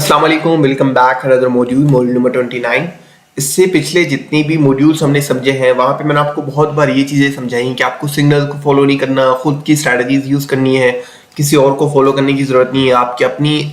अस्सलाम वालेकुम, welcome back another module number 29। इससे पिछले जितनी भी मॉड्यूल्स हमने समझे हैं वहाँ पे मैंने आपको बहुत बार ये चीज़ें समझाई कि आपको सिग्नल को फॉलो नहीं करना, खुद की स्ट्रैटेजीज यूज़ करनी है, किसी और को फॉलो करने की ज़रूरत नहीं है। आपकी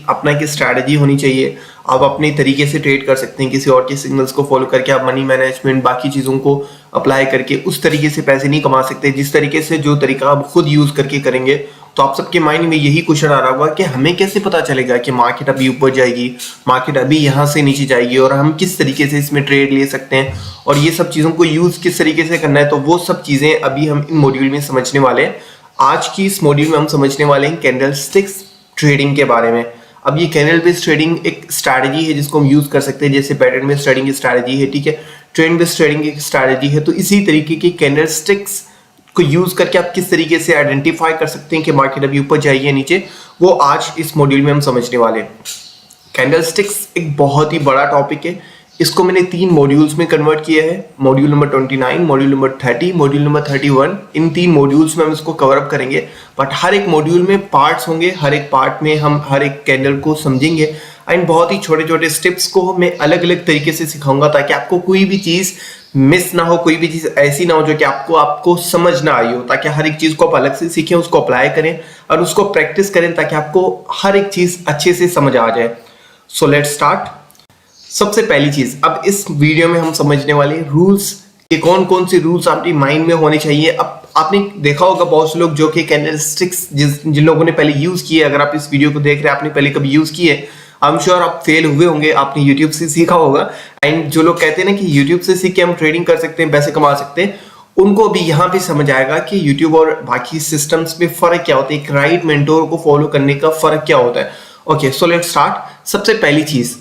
अपना की स्ट्रैटेजी होनी चाहिए। आप अपने तरीके से ट्रेड कर सकते हैं, किसी और के सिग्नल्स को फॉलो करके आप मनी मैनेजमेंट बाकी चीज़ों को अप्लाई करके उस तरीके से पैसे नहीं कमा सकते जिस तरीके से जो तरीका आप खुद यूज़ करके करेंगे। तो आप सबके माइंड में यही क्वेश्चन आ रहा होगा कि हमें कैसे पता चलेगा कि मार्केट अभी ऊपर जाएगी, मार्केट अभी यहाँ से नीचे जाएगी और हम किस तरीके से इसमें ट्रेड ले सकते हैं और ये सब चीज़ों को यूज़ किस तरीके से करना है। तो वो सब चीज़ें अभी हम इन मॉड्यूल में समझने वाले हैं। आज की इस मॉड्यूल में हम समझने वाले हैं कैंडलस्टिक्स ट्रेडिंग के बारे में। अब ये कैंडल बेस्ड ट्रेडिंग एक स्ट्रैटेजी है जिसको हम यूज़ कर सकते हैं, जैसे पैटर्न बेस्ड ट्रेडिंग की स्ट्रैटेजी है, ठीक है, ट्रेंड बेस्ड ट्रेडिंग की स्ट्रैटेजी है। तो इसी तरीके की कैंडलस्टिक्स को यूज करके आप किस तरीके से आइडेंटिफाई कर सकते हैं कि मार्केट अभी ऊपर जाएगी या नीचे, वो आज इस मॉड्यूल में हम समझने वाले हैं। कैंडलस्टिक्स एक बहुत ही बड़ा टॉपिक है। इसको मैंने 3 मॉड्यूल्स में कन्वर्ट किया है, module number 29, module number 30, module number 31। इन 3 मॉड्यूल्स में हम इसको कवर अप करेंगे, बट हर एक मॉड्यूल में पार्ट्स होंगे, हर एक पार्ट में हम हर एक कैंडल को समझेंगे एंड बहुत ही छोटे छोटे स्टेप्स को मैं अलग अलग तरीके से सिखाऊंगा ताकि आपको कोई भी चीज़ मिस ना हो, कोई भी चीज़ ऐसी ना हो जो कि आपको समझ ना आई हो, ताकि हर एक चीज़ को आप अलग से सीखें, उसको अप्लाई करें और उसको प्रैक्टिस करें ताकि आपको हर एक चीज़ अच्छे से समझ आ जाए। So let's start. सबसे पहली चीज़, अब इस वीडियो में हम समझने वाले रूल्स कि कौन कौन से रूल्स आपके माइंड में होने चाहिए। अब आपने देखा होगा बहुत से लोग जो कि कैंडलस्टिक्स जिन लोगों ने पहले यूज़ किए, अगर आप इस वीडियो को देख रहे हैं आपने पहले कभी यूज़ किए, आई एम श्योर आप फेल हुए होंगे, आपने यूट्यूब से सीखा होगा। एंड जो लोग कहते हैं ना कि यूट्यूब से सीख के हम ट्रेडिंग कर सकते हैं, पैसे कमा सकते हैं, उनको भी यहाँ पे समझ आएगा कि यूट्यूब और बाकी सिस्टम्स में फ़र्क क्या होता है, एक राइट मेंटोर को फॉलो करने का फ़र्क क्या होता है। Okay, so let's start. सबसे पहली चीज़,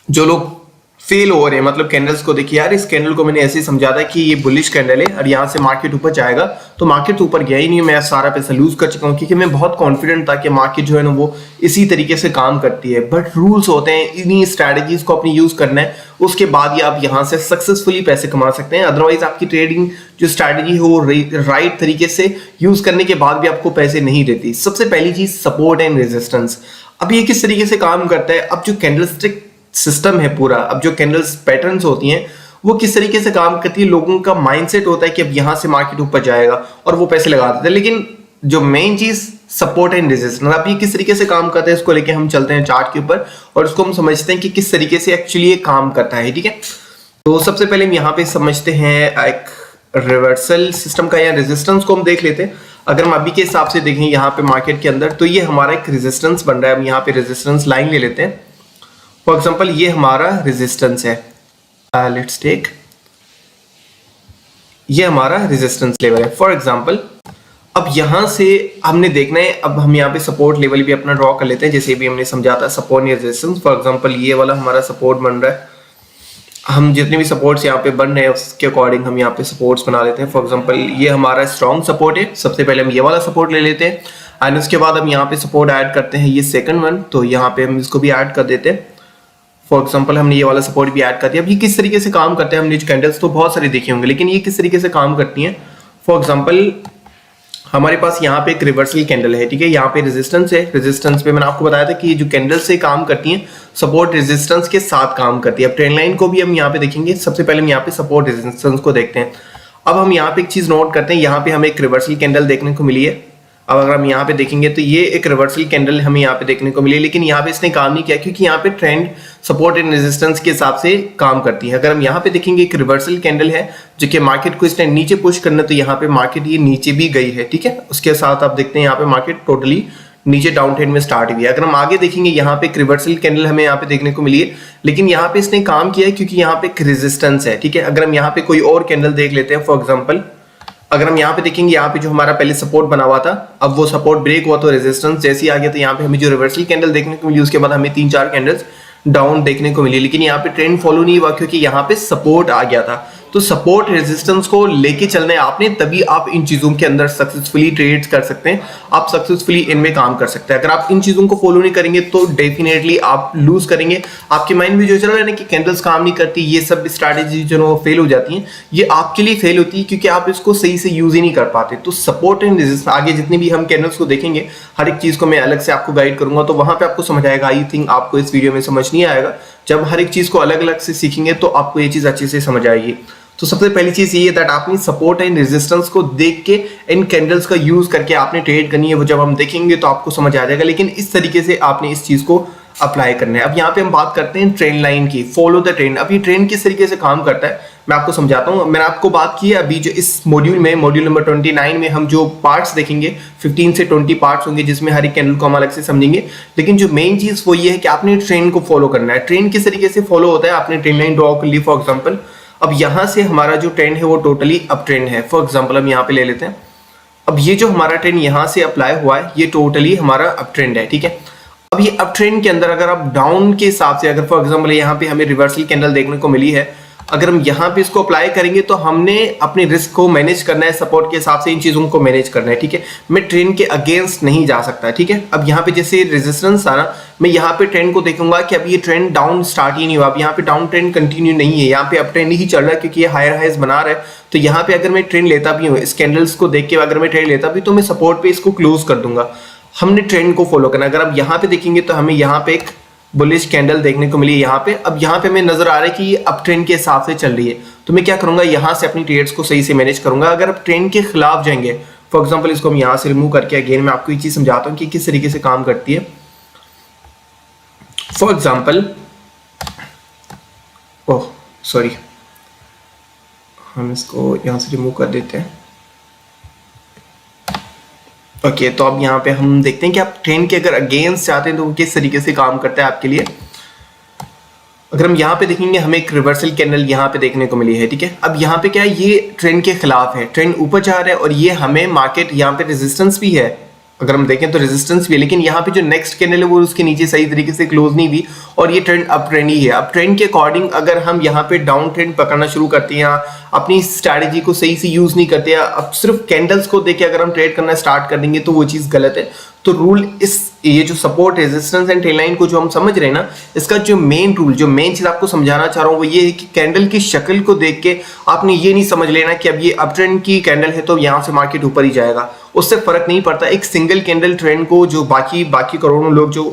जो लोग फेल हो रहे हैं, मतलब कैंडल्स को देखिए, यार इस कैंडल को मैंने ऐसे समझा था कि ये बुलिश कैंडल है और यहाँ से मार्केट ऊपर जाएगा, तो मार्केट तो ऊपर गया ही नहीं, मैं सारा पैसा लूज कर चुका हूँ क्योंकि मैं बहुत कॉन्फिडेंट था कि मार्केट जो है ना वो इसी तरीके से काम करती है। बट रूल्स होते हैं, इन्हीं स्ट्रैटेजीज को अपनी यूज करना है, उसके बाद ही आप यहाँ से सक्सेसफुली पैसे कमा सकते हैं। अदरवाइज आपकी ट्रेडिंग जो स्ट्रैटेजी है वो राइट तरीके से यूज करने के बाद भी आपको पैसे नहीं देती। सबसे पहली चीज सपोर्ट एंड रेजिस्टेंस। अब ये किस तरीके से काम करता है, अब जो कैंडलस्टिक सिस्टम है पूरा, अब जो कैंडल्स पैटर्न्स होती हैं वो किस तरीके से काम करती है, लोगों का माइंडसेट होता है कि अब यहाँ से मार्केट ऊपर जाएगा और वो पैसे लगा देते हैं। लेकिन जो मेन चीज सपोर्ट एंड रेजिस्टेंस, अब ये किस तरीके से काम करता है, इसको लेके हम चलते हैं चार्ट के ऊपर और इसको हम समझते हैं कि किस तरीके से एक्चुअली ये काम करता है, ठीक है। तो सबसे पहले हम यहाँ पे समझते हैं एक रिवर्सल सिस्टम का, या रेजिस्टेंस को हम देख लेते हैं। अगर हम अभी के हिसाब से देखें यहाँ पे मार्केट के अंदर, तो ये हमारा एक रेजिस्टेंस बन रहा है। हम यहाँ पे रेजिस्टेंस लाइन ले लेते हैं। फॉर एग्जाम्पल ये हमारा रेजिस्टेंस है, लेट्स टेक, ये हमारा रेजिस्टेंस लेवल है फॉर एग्जाम्पल। अब यहां से हमने देखना है, अब हम यहाँ पे सपोर्ट लेवल भी अपना ड्रॉ कर लेते हैं, जैसे भी हमने समझा था सपोर्ट या रेजिस्टेंस। फॉर एग्जाम्पल ये वाला हमारा सपोर्ट बन रहा है, हम जितने भी सपोर्ट्स यहाँ पे बन रहे हैं उसके अकॉर्डिंग हम यहाँ पे सपोर्ट्स बना लेते हैं। फॉर एग्जांपल ये हमारा स्ट्रॉन्ग सपोर्ट है, सबसे पहले हम ये वाला सपोर्ट ले लेते हैं एंड उसके बाद हम यहाँ पे सपोर्ट ऐड करते हैं, ये सेकंड वन, तो यहाँ पे हम इसको भी ऐड कर देते हैं। फॉर एग्जांपल हमने ये वाला सपोर्ट भी ऐड कर दिया। अब ये किस तरीके से काम करते हैं, हमने जो कैंडल्स तो बहुत सारे देखे होंगे, लेकिन ये किस तरीके से काम करती हैं। फॉर एग्जांपल हमारे पास यहाँ पे एक रिवर्सल कैंडल है, ठीक है, यहाँ पे रेजिस्टेंस है। रेजिस्टेंस पे मैंने आपको बताया था कि ये जो कैंडल से काम करती हैं सपोर्ट रेजिस्टेंस के साथ काम करती है। अब ट्रेंड लाइन को भी हम यहाँ पे देखेंगे। सबसे पहले हम यहाँ पे सपोर्ट रेजिस्टेंस को देखते हैं। अब हम यहाँ पे एक चीज नोट करते हैं, यहाँ पे हमें एक रिवर्सल कैंडल देखने को मिली है। अब अगर हम यहाँ पे देखेंगे तो ये एक रिवर्सल कैंडल हमें यहाँ पे देखने को मिली, लेकिन यहाँ पे इसने काम नहीं किया क्योंकि यहाँ पे ट्रेंड सपोर्ट एंड रेजिस्टेंस के हिसाब से काम करती है। अगर हम यहाँ पे देखेंगे एक रिवर्सल कैंडल है जो कि मार्केट को इसने नीचे पुश करना, तो यहाँ पे मार्केट ये नीचे भी गई है, ठीक है। उसके साथ आप देखते हैं यहाँ पे मार्केट टोटली नीचे डाउन ट्रेंड में स्टार्ट हुई है। अगर हम आगे देखेंगे यहाँ पे एक रिवर्सल कैंडल हमें यहाँ पे देखने को मिली है, लेकिन यहाँ पे इसने काम किया है क्योंकि यहाँ पे एक रेजिस्टेंस है, ठीक है। अगर हम यहाँ पे कोई और कैंडल देख लेते हैं, फॉर एग्जाम्पल अगर हम यहाँ पे देखेंगे, यहाँ पे जो हमारा पहले सपोर्ट बना हुआ था, अब वो सपोर्ट ब्रेक हुआ तो रेजिस्टेंस जैसे ही आ गया, तो यहाँ पे हमें जो रिवर्सल कैंडल देखने को मिली उसके बाद हमें 3-4 कैंडल्स डाउन देखने को मिली, लेकिन यहाँ पे ट्रेंड फॉलो नहीं हुआ क्योंकि यहाँ पे सपोर्ट आ गया था। तो सपोर्ट रेजिस्टेंस को लेके चलना है आपने, तभी आप इन चीजों के अंदर सक्सेसफुली ट्रेड कर सकते हैं, आप सक्सेसफुली इनमें काम कर सकते हैं। अगर आप इन चीजों को फॉलो नहीं करेंगे तो डेफिनेटली आप लूज करेंगे। आपके माइंड में जो चल रहा है ना कि कैंडल्स काम नहीं करती, ये सब स्ट्रैटेजी जो फेल हो जाती है, ये आपके लिए फेल होती है क्योंकि आप इसको सही से यूज ही नहीं कर पाते। तो सपोर्ट एंड रेजिस्टेंस आगे जितनी भी हम कैंडल्स को देखेंगे, हर एक चीज को मैं अलग से आपको गाइड करूंगा, तो वहां पे आपको समझ आएगा। आई थिंक आपको इस वीडियो में समझ नहीं आएगा, जब हर एक चीज को अलग अलग से सीखेंगे तो आपको ये चीज अच्छे से समझ आएगी। तो सबसे पहली चीज ये है दैट आपने सपोर्ट एंड रेजिस्टेंस को देख के इन कैंडल्स का यूज करके आपने ट्रेड करनी है। वो जब हम देखेंगे तो आपको समझ आ जाएगा, लेकिन इस तरीके से आपने इस चीज को अप्लाई करना है। अब यहाँ पे हम बात करते हैं ट्रेंड लाइन की, फॉलो द ट्रेंड। अब ये ट्रेंड किस तरीके से काम करता है मैं आपको समझाता हूँ। मैंने आपको बात की है अभी जो इस मॉड्यूल में, मॉड्यूल नंबर 29 में हम जो पार्ट्स देखेंगे 15 से 20 पार्ट्स होंगे, जिसमें हर एक कैंडल को हम अलग से समझेंगे। लेकिन जो मेन चीज वो ये है कि आपने ट्रेंड को फॉलो करना है। ट्रेंड किस तरीके से फॉलो होता है, आपने ट्रेंड लाइन ड्रॉ कर ली फॉर एग्जाम्पल। अब यहाँ से हमारा जो ट्रेंड है वो टोटली अप ट्रेंड है। फॉर एग्जाम्पल हम यहाँ पे ले लेते हैं, अब ये जो हमारा ट्रेंड यहाँ से अप्लाई हुआ है ये टोटली हमारा अप ट्रेंड है, ठीक है। अब ये अप ट्रेंड के अंदर अगर आप डाउन के हिसाब से, अगर फॉर एग्जांपल यहाँ पे हमें रिवर्सल कैंडल देखने को मिली है, अगर हम यहाँ पे इसको अप्लाई करेंगे तो हमने अपने रिस्क को मैनेज करना है, सपोर्ट के हिसाब से इन चीजों को मैनेज करना है, ठीक है। मैं ट्रेंड के अगेंस्ट नहीं जा सकता, ठीक है। अब यहाँ पे जैसे रेजिस्टेंस था ना, मैं यहाँ पे ट्रेंड को देखूंगा कि अब ये ट्रेंड डाउन स्टार्ट ही नहीं हुआ, अब यहाँ पे डाउन ट्रेंड कंटिन्यू नहीं है, यहाँ पे अप ट्रेंड ही चल रहा है क्योंकि ये हायर हाइज बना रहा है। तो यहाँ पे अगर मैं ट्रेंड लेता भी हूँ, इस कैंडल्स को देख के अगर मैं ट्रेंड लेता भी, तो मैं सपोर्ट पे इसको क्लोज कर दूंगा। हमने ट्रेंड को फॉलो करना। अगर आप यहाँ पे देखेंगे तो हमें यहाँ पे एक बुलिश कैंडल देखने को मिली है यहाँ पे। अब यहाँ पे हमें नजर आ रहा है कि ये अप ट्रेंड के हिसाब से चल रही है, तो मैं क्या करूंगा, यहाँ से अपनी ट्रेड्स को सही से मैनेज करूंगा। अगर आप ट्रेंड के खिलाफ जाएंगे, फॉर एग्जांपल इसको हम यहाँ से रिमूव करके अगेन मैं आपको ये चीज समझाता हूँ कि किस तरीके से काम करती है। फॉर एग्जाम्पल, ओह सॉरी, हम इसको यहाँ से रिमूव कर देते हैं। ओके, तो अब यहाँ पे हम देखते हैं कि आप ट्रेंड के अगर अगेंस्ट चाहते हैं तो किस तरीके से काम करता है आपके लिए। अगर हम यहाँ पे देखेंगे, हमें एक रिवर्सल कैंडल यहाँ पे देखने को मिली है, ठीक है। अब यहाँ पे क्या है, ये ट्रेंड के खिलाफ है, ट्रेंड ऊपर जा रहा है और ये हमें मार्केट यहाँ पे रेजिस्टेंस भी है, अगर हम देखें तो रेजिस्टेंस भी है, लेकिन यहाँ पे जो नेक्स्ट कैंडल है वो उसके नीचे सही तरीके से क्लोज नहीं हुई और ये ट्रेंड अप ट्रेंड ही है। अब ट्रेंड के अकॉर्डिंग अगर हम यहाँ पे डाउन ट्रेंड पकड़ना शुरू करते हैं, अपनी स्ट्रैटेजी को सही से यूज नहीं करते, अब सिर्फ कैंडल्स को देख के अगर हम ट्रेड करना स्टार्ट कर देंगे तो वो चीज गलत है। तो रूल ये जो support resistance and trend line को जो हम समझ रहे हैं ना, इसका जो मेन रूल, जो मेन चीज आपको समझाना चाह रहा हूँ वो ये है कि कैंडल की शक्ल को देख के आपने ये नहीं समझ लेना कि अब ये अप ट्रेंड की कैंडल है तो यहाँ से मार्केट ऊपर ही जाएगा, उससे फर्क नहीं पड़ता। एक सिंगल कैंडल ट्रेंड को जो बाकी करोड़ों लोग जो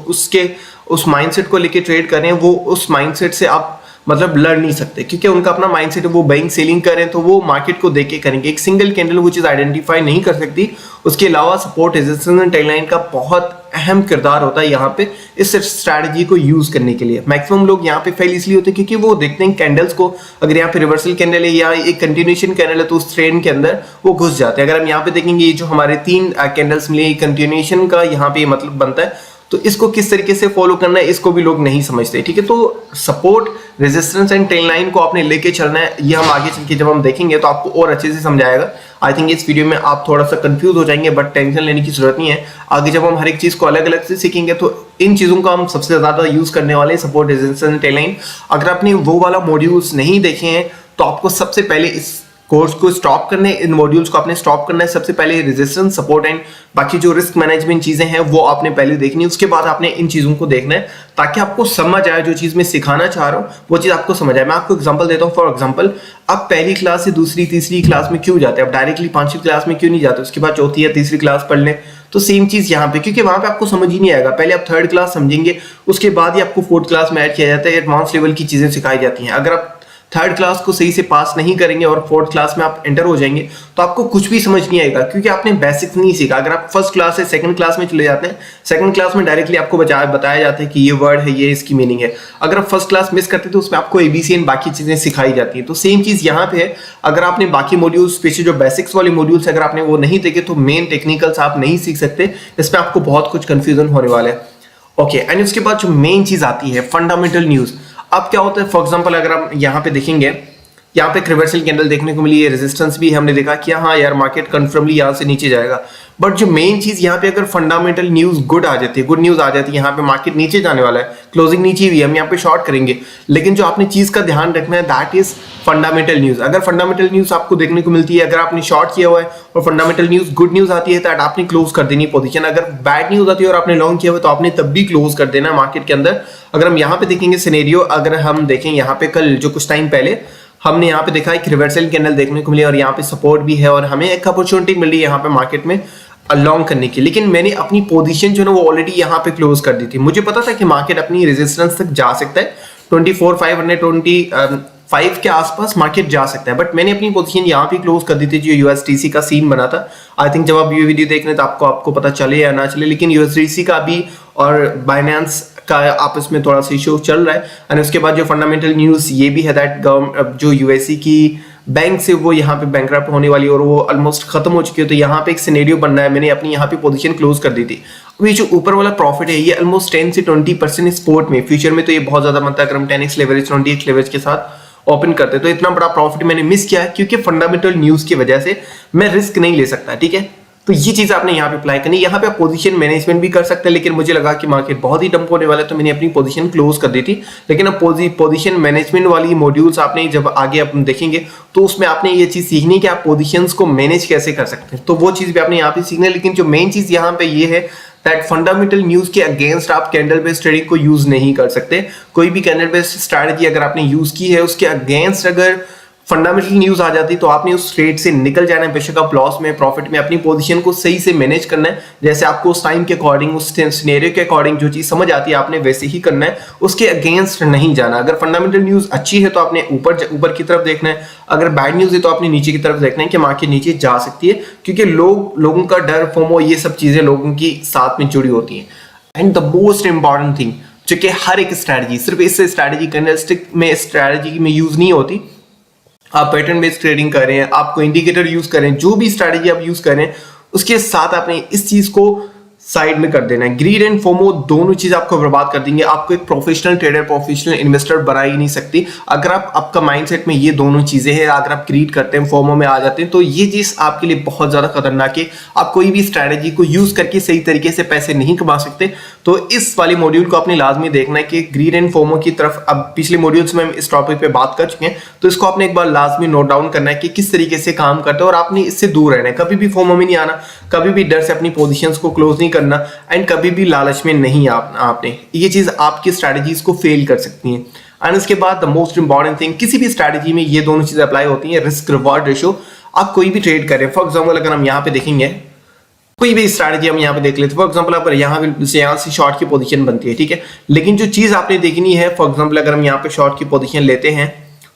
उस माइंडसेट को लेके ट्रेड कर रहे हैं, वो उस माइंडसेट से आप मतलब लड़ नहीं सकते, क्योंकि उनका अपना माइंडसेट है, वो बाइंग सेलिंग कर रहे हैं तो वो मार्केट को देख के करेंगे। एक सिंगल कैंडल वो चीज आइडेंटिफाई नहीं कर सकती। उसके अलावा support resistance and trend line का बहुत अहम किरदार होता है यहाँ पे इस स्ट्रैटेजी को यूज करने के लिए। मैक्सिमम लोग यहाँ पे फेल इसलिए होते हैं क्योंकि वो देखते हैं कैंडल्स को, अगर यहाँ पे रिवर्सल कैंडल है या एक कंटिन्यूएशन कैंडल है तो उस ट्रेंड के अंदर वो घुस जाते हैं। अगर हम यहाँ पे देखेंगे, ये जो हमारे 3 कैंडल्स मिले, कंटिन्यूएशन का यहाँ पे मतलब बनता है, तो इसको किस तरीके से फॉलो करना है इसको भी लोग नहीं समझते, ठीक है। तो support resistance and trend line को आपने लेके चलना है, ये हम आगे चल के जब हम देखेंगे तो आपको और अच्छे से समझाएगा। आई थिंक इस वीडियो में आप थोड़ा सा कंफ्यूज हो जाएंगे, बट टेंशन लेने की जरूरत नहीं है। आगे जब हम हर एक चीज को अलग अलग से सीखेंगे तो इन चीजों का हम सबसे ज्यादा यूज करने वाले हैं, support resistance and trend line. अगर आपने वो वाला मॉड्यूल्स नहीं देखे हैं तो आपको सबसे पहले इस कोर्स को स्टॉप करने, इन मॉड्यूल्स को आपने स्टॉप करना है। सबसे पहले रेजिस्टेंस, सपोर्ट एंड बाकी जो रिस्क मैनेजमेंट चीजें हैं वो आपने पहले देखनी है, उसके बाद आपने इन चीजों को देखना है ताकि आपको समझ आए, जो चीज मैं सिखाना चाह रहा हूँ वो चीज आपको समझ आए। मैं आपको एग्जांपल देता हूँ। फॉर एग्जांपल, आप पहली क्लास से दूसरी तीसरी क्लास में क्यों जाते हैं, आप डायरेक्टली 5वीं क्लास में क्यों नहीं जाते, उसके बाद चौथी या तीसरी क्लास पढ़ लें। तो सेम चीज यहाँ पे, क्योंकि वहां पे आपको समझ ही नहीं आएगा। पहले आप 3rd क्लास समझेंगे, उसके बाद ही आपको 4th क्लास में ऐड किया जाता है, एडवांस लेवल की चीजें सिखाई जाती हैं। अगर आप 3rd क्लास को सही से पास नहीं करेंगे और 4th क्लास में आप एंटर हो जाएंगे तो आपको कुछ भी समझ नहीं आएगा, क्योंकि आपने बेसिक्स नहीं सीखा। अगर आप 1st क्लास से 2nd क्लास में चले जाते हैं, 2nd क्लास में डायरेक्टली आपको बताया जाता है कि ये वर्ड है, ये इसकी मीनिंग है। अगर आप 1st क्लास मिस करते हैं तो उसमें आपको ABC एंड बाकी चीजें सिखाई जाती है। तो सेम चीज यहाँ पे है। अगर आपने बाकी मॉड्यूल्स, स्पेशली जो बेसिक्स वाले मॉड्यूल्स अगर आपने वो नहीं देखे तो मेन टेक्निकल्स आप नहीं सीख सकते, इसमें आपको बहुत कुछ कंफ्यूजन होने वाला है। ओके, एंड उसके बाद जो मेन चीज आती है फंडामेंटल न्यूज। अब क्या होता है, फॉर एग्जाम्पल अगर आप यहाँ पे देखेंगे यहाँ पे एक रिवर्सल कैंडल देखने को मिली है, रेजिस्टेंस भी हमने देखा कि हाँ यार मार्केट कंफर्मली यहाँ से नीचे जाएगा। बट जो मेन चीज यहाँ पे अगर फंडामेंटल न्यूज गुड आ जाती है, गुड न्यूज आ जाती है, यहाँ पे मार्केट नीचे जाने वाला है, क्लोजिंग नीचे हुई है, हम यहाँ पे शॉर्ट करेंगे। लेकिन जो आपने चीज का ध्यान रखना है दैट इज फंडामेंटल न्यूज। अगर फंडामेंटल न्यूज आपको देखने को मिलती है, अगर आपने शॉर्ट किया हुआ है और फंडामेंटल न्यूज गुड न्यूज आती है तो आपने क्लोज कर देनी पोजीशन। अगर बैड न्यूज आती है और आपने लॉन्ग किया हुआ तो आपने तब भी क्लोज कर देना मार्केट के अंदर। अगर हम यहाँ पे देखेंगे सिनेरियो, अगर हम देखें यहाँ पे कल जो कुछ टाइम पहले हमने यहाँ पे देखा एक रिवर्सल कैंडल देखने को मिली और यहाँ पे सपोर्ट भी है और हमें एक अपॉर्चुनिटी मिल रही है यहाँ पे मार्केट में लॉन्ग करने की। लेकिन मैंने अपनी पोजीशन जो है वो ऑलरेडी यहाँ पे क्लोज कर दी थी। मुझे पता था कि मार्केट अपनी रेजिस्टेंस तक जा सकता है, 24,525 के आसपास मार्केट जा सकता है। बट मैंने अपनी पोजीशन यहाँ पे क्लोज कर दी थी जो यूएसडीसी का सीन बना था। आई थिंक जब आप ये वीडियो देख रहे हैं तो आपको पता चले या ना चले, लेकिन यूएसडीसी का भी और बाइनेंस का आपस में थोड़ा सा इशू चल रहा है। और उसके बाद जो फंडामेंटल न्यूज ये भी है दैट जो यूएससी की बैंक से वो यहाँ पे बैंकरप्ट होने वाली और वो ऑलमोस्ट खत्म हो चुकी है। तो यहाँ पे एक सिनेरियो बन रहा है, मैंने अपनी यहाँ पे पोजीशन क्लोज कर दी थी। अब ये जो ऊपर वाला प्रॉफिट है ये ऑलमोस्ट 10 से 20% स्पोर्ट में, फ्यूचर में तो ये बहुत ज्यादा बनता है। अगर हम 10x लेवरेज 20x लेवरेज के साथ ओपन करते तो इतना बड़ा प्रॉफिट मैंने मिस किया है क्योंकि फंडामेंटल न्यूज की वजह से मैं रिस्क नहीं ले सकता। ठीक है, तो ये चीज आपने यहाँ पे अप्लाई करनी। यहाँ पे आप पोजीशन मैनेजमेंट भी कर सकते हैं, लेकिन मुझे लगा कि मार्केट बहुत ही डंप होने वाला है तो मैंने अपनी पोजीशन क्लोज कर दी थी। लेकिन अब पोजीशन मैनेजमेंट वाली मॉड्यूल्स आपने जब आगे आप देखेंगे तो उसमें आपने ये चीज सीखनी है कि आप पोजीशंस को मैनेज कैसे कर सकते हैं, तो वो चीज भी आपने यहाँ पे सीखना है। लेकिन जो मेन चीज यहाँ पे ये है दैट फंडामेंटल न्यूज के अगेंस्ट आप कैंडल बेस्ड ट्रेडिंग को यूज नहीं कर सकते। कोई भी कैंडल बेस्ड स्ट्रैटेजी अगर आपने यूज की है उसके अगेंस्ट अगर फंडामेंटल न्यूज आ जाती तो आपने उस ट्रेड से निकल जाना है। बेशक आप लॉस में प्रॉफिट में अपनी पोजीशन को सही से मैनेज करना है, जैसे आपको उस टाइम के अकॉर्डिंग उस सिनेरियो के अकॉर्डिंग जो चीज समझ आती है आपने वैसे ही करना है, उसके अगेंस्ट नहीं जाना। अगर फंडामेंटल न्यूज अच्छी है तो आपने ऊपर की तरफ देखना है, अगर बैड न्यूज है तो आपने नीचे की तरफ देखना है कि मार्केट नीचे जा सकती है, क्योंकि लोगों का डर, फोमो, ये सब चीजें लोगों की साथ में जुड़ी होती हैं। And the most important thing जो कि हर एक स्ट्रैटेजी, सिर्फ इस स्ट्रैटेजी कैंडलस्टिक में स्ट्रैटेजी में यूज नहीं होती, आप पैटर्न बेस्ड ट्रेडिंग कर रहे हैं, आपको इंडिकेटर यूज करें, जो भी स्ट्रैटेजी आप यूज करें उसके साथ आपने इस चीज को साइड में कर देना है। ग्रीड एंड फोमो दोनों चीज आपको बर्बाद कर देंगे, आपको एक प्रोफेशनल ट्रेडर, प्रोफेशनल इन्वेस्टर बना ही नहीं सकती। अगर आपका माइंडसेट में ये दोनों चीजें हैं, अगर आप ग्रीड करते हैं, फोमो में आ जाते हैं, तो ये चीज आपके लिए बहुत ज्यादा खतरनाक है। आप कोई भी स्ट्रैटेजी को यूज करके सही तरीके से पैसे नहीं कमा सकते। तो इस वाली मॉड्यूल को आपने लाजमी देखना है कि ग्रीड एंड फोमो की तरफ, अब पिछले मॉड्यूल्स में हम इस टॉपिक पे बात कर चुके हैं, तो इसको आपने एक बार लाजमी नोट डाउन करना है कि किस तरीके से काम करता है और आपने इससे दूर रहना है। कभी भी फोमो में नहीं आना, कभी भी डर से अपनी पोजीशंस को क्लोज नहीं करना, एंड कभी भी लालच में नहीं आपने, ये चीज आपकी स्ट्रैटेजीज को फेल कर सकती है। एंड उसके बाद द मोस्ट इंपॉर्टेंट थिंग, किसी भी स्ट्रैटेजी में ये दोनों चीजें अप्लाई होती है, रिस्क रिवॉर्ड रेशियो। आप कोई भी ट्रेड करें, फॉर एग्जांपल अगर हम यहाँ पे देखेंगे कोई भी स्ट्रैटेजी हम यहाँ पे देख लेते, फॉर एग्जांपल अगर यहाँ से शॉर्ट की पोजीशन बनती है, ठीक है, लेकिन जो चीज आपने देखनी है, फॉर एग्जांपल अगर हम यहाँ पे शॉर्ट की पोजीशन लेते हैं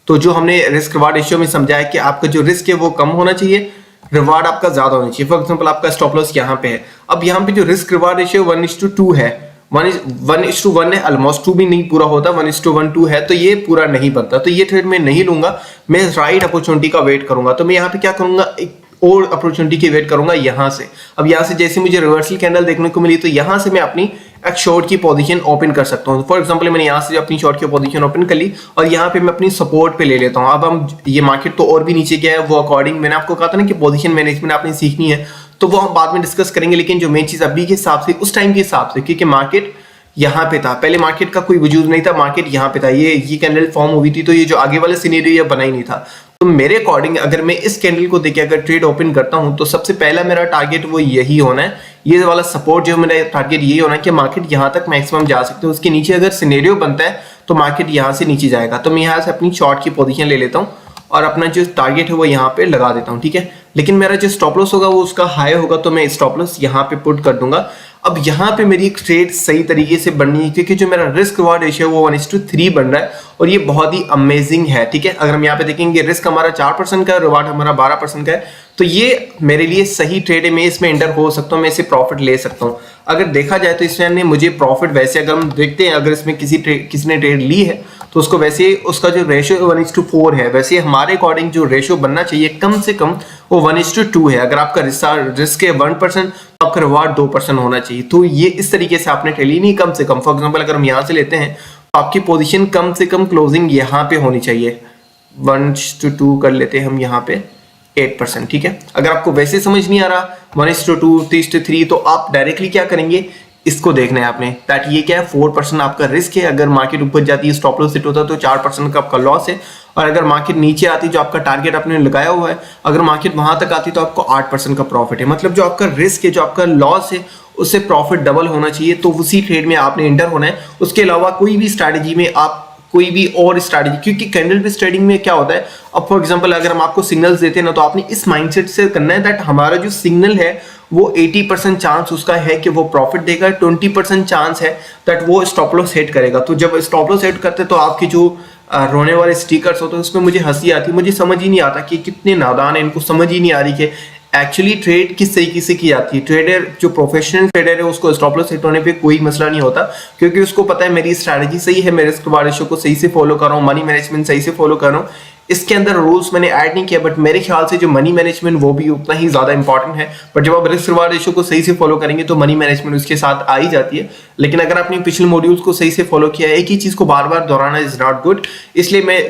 तो जो हमने रिस्क रिवॉर्ड रेशियो में समझा है कि आपका जो रिस्क है वो कम होना चाहिए, रिवार्ड आपका ज्यादा होना चाहिए। फॉर एग्जांपल आपका स्टॉप लॉस यहाँ पे है, अब यहाँ पे जो रिस्क रिवार्ड रेशियो 1:2 है, 1:1 है, ऑलमोस्ट 2 भी नहीं पूरा होता, 1:1 2 है, तो ये पूरा नहीं बनता। तो ये ट्रेड मैं नहीं लूंगा, मैं राइट अपॉर्चुनिटी का वेट करूंगा। तो मैं यहाँ पे क्या करूंगा, एक और अपॉर्चुनिटी की वेट करूंगा यहाँ से। अब यहाँ से जैसे मुझे रिवर्सल कैंडल देखने को मिली तो यहाँ से मैं अपनी एक शॉर्ट की पोजीशन ओपन कर सकता हूँ। फॉर एग्जांपल मैंने यहाँ से अपनी शॉर्ट की पोजीशन ओपन कर ली और यहाँ पे मैं अपनी सपोर्ट पे ले लेता हूँ। अब हम ये मार्केट तो और भी नीचे गया है, वो अकॉर्डिंग मैंने आपको कहा था ना कि पोजीशन मैनेजमेंट आपने सीखनी है, तो वो हम बाद में डिस्कस करेंगे। लेकिन जो मेन चीज अभी के हिसाब से, उस टाइम के हिसाब से, क्योंकि मार्केट यहाँ पे था, पहले मार्केट का कोई वजूद नहीं था, मार्केट यहाँ पे था, ये कैंडल फॉर्म हुई थी, तो ये जो आगे वाला सिनेरियो ये बना ही नहीं था। तो मेरे अकॉर्डिंग अगर मैं इस कैंडल को देखे अगर ट्रेड ओपन करता हूं तो सबसे पहला मेरा टारगेट वो यही होना है, ये वाला सपोर्ट जो मेरा टारगेट यही होना है कि मार्केट यहां तक मैक्सिमम जा सकते हैं, उसके नीचे अगर सिनेरियो बनता है तो मार्केट यहां से नीचे जाएगा। तो मैं यहां से अपनी शॉर्ट की पोजीशन ले लेता हूं और अपना जो टारगेट है वो यहाँ पे लगा देता हूँ, ठीक है। लेकिन मेरा जो स्टॉप लॉस होगा वो उसका हाई होगा, तो मैं स्टॉप लॉस यहाँ पे पुट कर दूंगा। अब यहाँ पे मेरी एक ट्रेड सही तरीके से बननी है, क्योंकि जो मेरा रिस्क रिवॉर्ड रेशियो वो 1:3 बन रहा है और ये बहुत ही अमेजिंग है, ठीक है। अगर हम यहाँ पे देखेंगे रिस्क हमारा 4% का है, रिवॉर्ड हमारा 12% का है, तो ये मेरे लिए सही ट्रेड है, मैं इसमें एंटर हो सकता हूँ, मैं इसे प्रॉफिट ले सकता हूँ। अगर देखा जाए तो इसमें मुझे प्रॉफिट वैसे अगर हम देखते हैं, अगर इसमें किसी ने ट्रेड ली है तो उसको वैसे उसका जो रेशियो 1:4 है, वैसे हमारे अकॉर्डिंग जो रेशियो बनना चाहिए कम से कम वो 1:2 है। अगर आपका रिस्क है 1% तो आपका रिवार्ड 2% होना चाहिए। तो ये इस तरीके से आपने ट्रेड ली नहीं, कम से कम। फॉर एग्जांपल अगर हम यहाँ से लेते हैं तो आपकी पोजीशन कम से कम क्लोजिंग यहाँ पे होनी चाहिए, 1:2 कर लेते हैं हम यहाँ पे 8%, ठीक है। अगर आपको वैसे समझ नहीं आ रहा 1:2, 3:3, तो आप डायरेक्टली क्या करेंगे, इसको देखना है आपने, दैट ये क्या है 4% आपका रिस्क है। अगर मार्केट ऊपर जाती है, स्टॉप लॉस हिट होता है तो 4% का आपका लॉस है। और अगर मार्केट नीचे आती, जो आपका टारगेट आपने लगाया हुआ है, अगर मार्केट वहां तक आती तो आपको 8% का प्रॉफिट है। मतलब जो आपका रिस्क है, जो आपका लॉस है, उससे प्रॉफिट डबल होना चाहिए। तो उसी ट्रेड में आपने एंटर होना है। उसके अलावा कोई भी स्ट्रैटेजी में आप कोई भी और स्ट्रैटेजी, क्योंकि कैंडल बेस्ड ट्रेडिंग में क्या होता है, अब फॉर एग्जांपल अगर हम आपको सिग्नल्स देते हैं ना, तो आपने इस माइंडसेट से करना है दैट हमारा जो सिग्नल है वो 80% चांस उसका है कि वो प्रॉफिट देगा, 20% चांस है दैट वो स्टॉप लॉस हिट करेगा। तो जब स्टॉप लॉस हिट करते तो आपकी जो रोने वाले स्टिकर्स होते हैं उसमें मुझे हंसी आती, मुझे समझ ही नहीं आता कि कितने नादान है, इनको समझ ही नहीं आ रही कि एक्चुअली ट्रेड किस तरीके से की जाती है। ट्रेडर जो प्रोफेशनल ट्रेडर है उसको स्टॉप लॉस हिट होने पे कोई मसला नहीं होता, क्योंकि उसको पता है मेरी स्ट्रैटेजी सही है, मैं रिस्क रिवार्ड रेशियो को सही से फॉलो कर रहा हूँ, मनी मैनेजमेंट सही से फॉलो कर रहा हूँ। इसके अंदर रूल्स मैंने ऐड नहीं किया, बट मेरे ख्याल से जो मनी मैनेजमेंट वो भी उतना ही ज्यादा इंपॉर्टेंट है। बट जब आप रिस्क रिवार्ड रेशियो को सही से फॉलो करेंगे तो मनी मैनेजमेंट उसके साथ आ ही जाती है। लेकिन अगर आपने पिछले मॉड्यूल्स को सही से फॉलो किया, एक ही चीज को बार बार दोहराना इज नॉट गुड। इसलिए मैं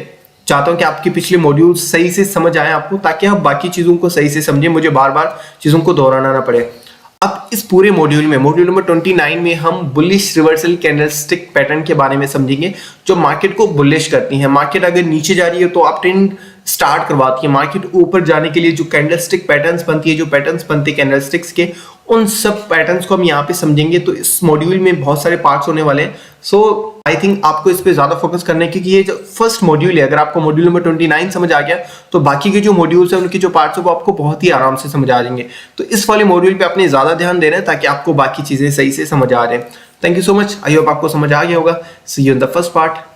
चाहता हूं कि आपके पिछले मॉड्यूल सही से समझ आए आपको, ताकि आप बाकी चीजों को सही से समझें, मुझे बार बार चीजों को दोहराना ना पड़े। अब इस पूरे मॉड्यूल में, मॉड्यूल नंबर 29 में हम बुलिश रिवर्सल कैंडलस्टिक पैटर्न के बारे में समझेंगे, जो मार्केट को बुलिश करती है। मार्केट अगर नीचे जा रही है तो आप ट्रेंड स्टार्ट करवाती है, मार्केट ऊपर जाने के लिए जो कैंडलस्टिक पैटर्न्स बनती है, जो पैटर्न्स बनते हैं कैंडलस्टिक्स के, उन सब पैटर्न्स को हम यहाँ पे समझेंगे। तो इस मॉड्यूल में बहुत सारे पार्ट्स होने वाले हैं। सो आई थिंक आपको इस पे ज्यादा फोकस करना है, क्योंकि ये जो फर्स्ट मॉड्यूल है, अगर आपको मॉड्यूल नंबर 29 समझ आ गया तो बाकी के जो मॉड्यूल्स हैं उनके जो पार्ट्स है वो आपको बहुत ही आराम से समझ आ जाएंगे। तो इस वाले मॉड्यूल पे आपने ज्यादा ध्यान देना है ताकि आपको बाकी चीजें सही से समझ आ जाए। Thank you so much, I hope आपको समझ आ गया होगा। See you in the first part.